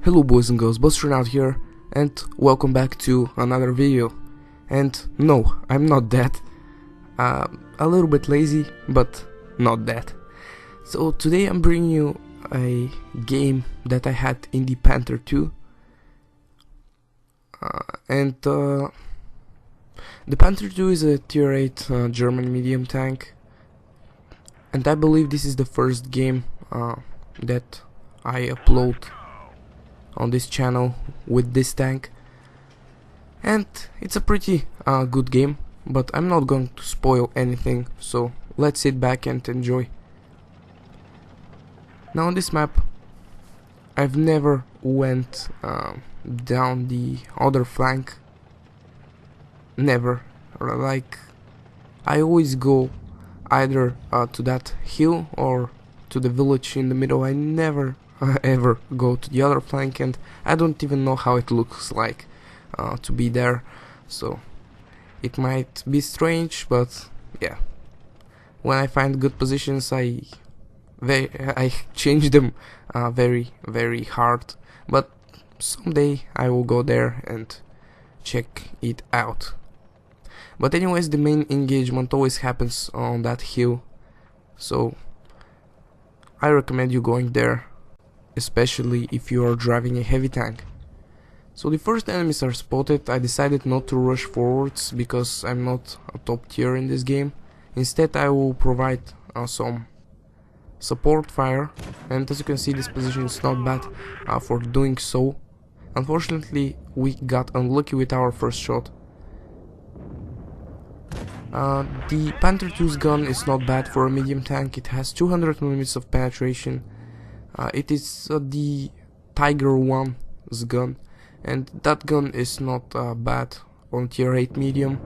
Hello boys and girls, Busternaut here, and welcome back to another video. And no, I'm not dead. A little bit lazy, but not dead. So today I'm bringing you a game that I had in the Panther 2. The Panther 2 is a tier 8 German medium tank. And I believe this is the first game that I upload on this channel with this tank, and it's a pretty good game, but I'm not going to spoil anything, so let's sit back and enjoy. Now on this map I've never went down the other flank, never. Like, I always go either to that hill or to the village in the middle. I never ever go to the other flank, and I don't even know how it looks like to be there, so it might be strange, but yeah, when I find good positions I change them very hard, but someday I will go there and check it out. But anyways, the main engagement always happens on that hill, so I recommend you going there, especially if you are driving a heavy tank. So the first enemies are spotted. I decided not to rush forwards because I'm not a top tier in this game. Instead I will provide some support fire, and as you can see this position is not bad for doing so. Unfortunately we got unlucky with our first shot. The Panther 2's gun is not bad for a medium tank. It has 200mm of penetration. It is the Tiger 1's gun, and that gun is not bad on tier 8 medium.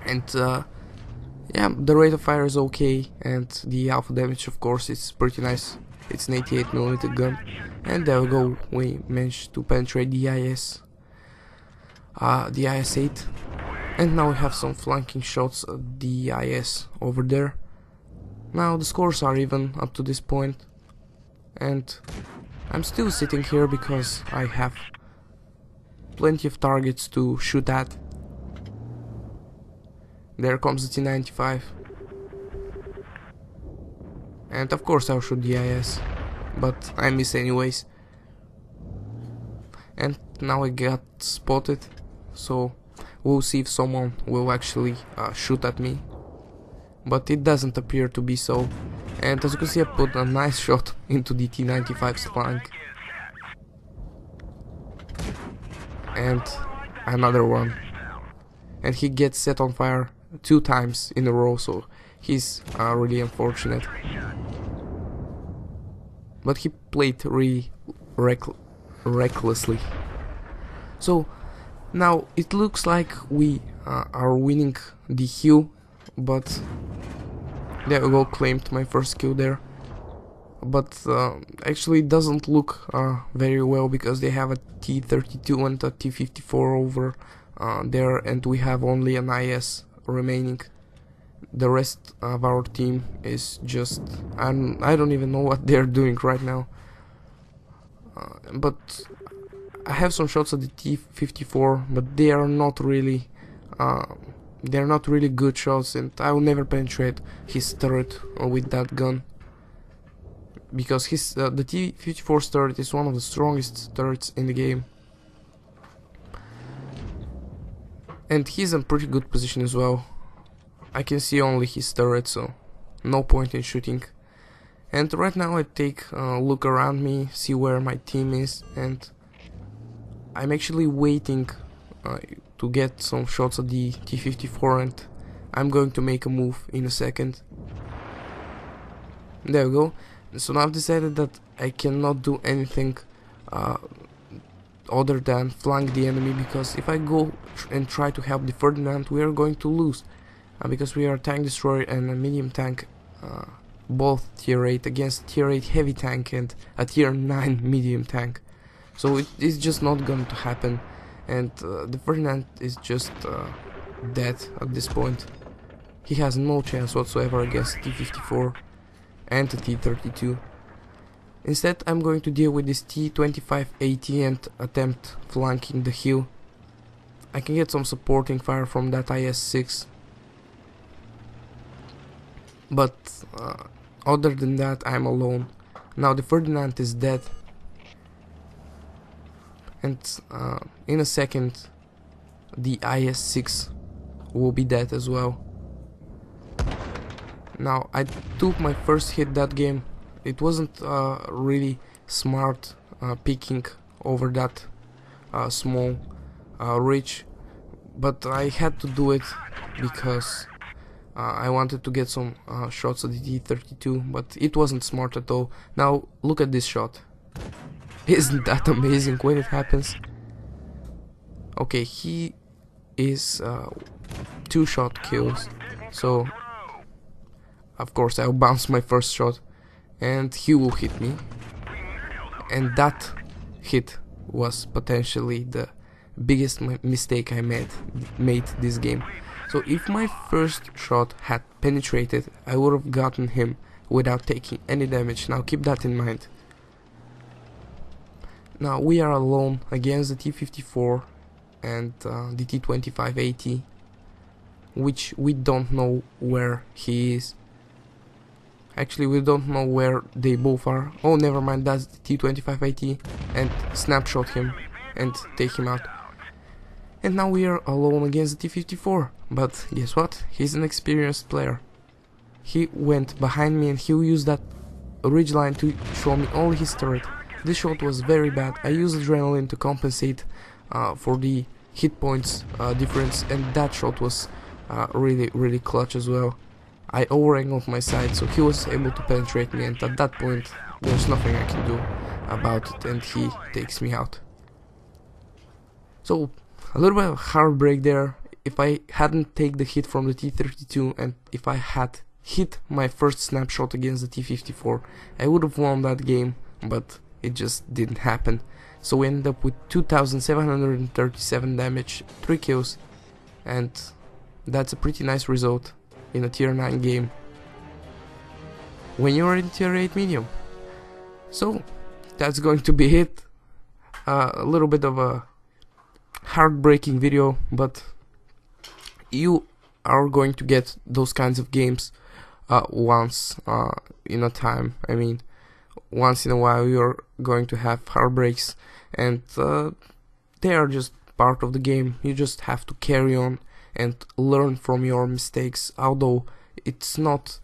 And yeah, the rate of fire is okay, and the alpha damage of course is pretty nice. It's an 88mm gun, and there we go, we managed to penetrate the IS-8. And now we have some flanking shots at the IS over there. Now the scores are even up to this point, and I'm still sitting here because I have plenty of targets to shoot at. There comes the T95, and of course I'll shoot the IS, but I miss anyways. And now I got spotted, so we'll see if someone will actually shoot at me, but it doesn't appear to be so. And as you can see, I put a nice shot into the T95's flank, and another one, and he gets set on fire 2 times in a row, so he's really unfortunate. But he played really recklessly. So now it looks like we are winning the hill, but there we go, claimed my first kill there. But actually it doesn't look very well, because they have a T32 and a T54 over there, and we have only an IS remaining. The rest of our team is just, I don't even know what they're doing right now. But I have some shots at the T54, but they are not really good shots, and I will never penetrate his turret with that gun, because the T54's turret is one of the strongest turrets in the game, and he's in pretty good position as well. I can see only his turret, so no point in shooting. And right now I take a look around me, see where my team is, and I'm actually waiting to get some shots at the T54, and I'm going to make a move in a second. There we go. So now I've decided that I cannot do anything other than flank the enemy, because if I go and try to help the Ferdinand, we are going to lose, because we are a tank destroyer and a medium tank, both tier 8 against tier 8 heavy tank and a tier 9 medium tank. So it is just not going to happen, and the Ferdinand is just dead at this point. He has no chance whatsoever against T54 and the T32. Instead, I'm going to deal with this T2580 and attempt flanking the hill. I can get some supporting fire from that IS-6, but other than that, I'm alone. Now the Ferdinand is dead, and in a second the IS-6 will be dead as well. Now I took my first hit that game. It wasn't really smart picking over that small ridge, but I had to do it because I wanted to get some shots at the T-32, but it wasn't smart at all. Now look at this shot. Isn't that amazing when it happens? Okay, he is 2-shot kills, so of course I'll bounce my first shot and he will hit me, and that hit was potentially the biggest mistake I made this game. So if my first shot had penetrated, I would have gotten him without taking any damage. Now keep that in mind. Now we are alone against the T-54 and the T-2580, which we don't know where he is. Actually, we don't know where they both are. Oh, never mind, that's the T-2580, and snapshot him and take him out. And now we are alone against the T-54, but guess what? He's an experienced player. He went behind me and he used that ridgeline to show me only his turret. This shot was very bad. I used adrenaline to compensate for the hit points difference, and that shot was really clutch as well. I over-angled my side, so he was able to penetrate me, and at that point there's nothing I can do about it, and he takes me out. So a little bit of heartbreak there. If I hadn't taken the hit from the T-32 and if I had hit my first snapshot against the T-54, I would have won that game, but it just didn't happen. So we ended up with 2,737 damage, 3 kills, and that's a pretty nice result in a tier 9 game when you're in tier 8 medium. So that's going to be it. A little bit of a heartbreaking video, but you are going to get those kinds of games once in a time. I mean, once in a while you're going to have heartbreaks, and they are just part of the game. You just have to carry on and learn from your mistakes, although it's not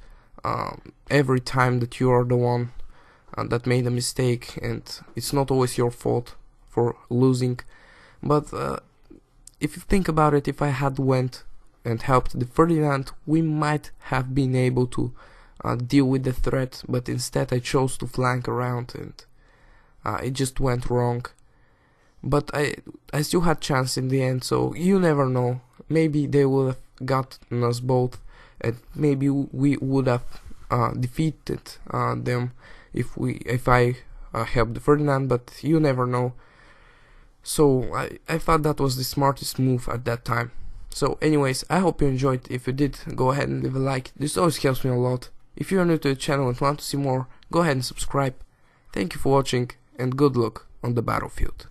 every time that you are the one that made a mistake, and it's not always your fault for losing. But if you think about it, if I had went and helped the Ferdinand, we might have been able to deal with the threat, but instead I chose to flank around, and it just went wrong. But I still had chance in the end, so you never know. Maybe they would have gotten us both, and maybe we would have defeated them if I helped the Ferdinand, but you never know. So I thought that was the smartest move at that time. So anyways, I hope you enjoyed. If you did, go ahead and leave a like. This always helps me a lot. If you are new to the channel and want to see more, go ahead and subscribe. Thank you for watching, and good luck on the battlefield.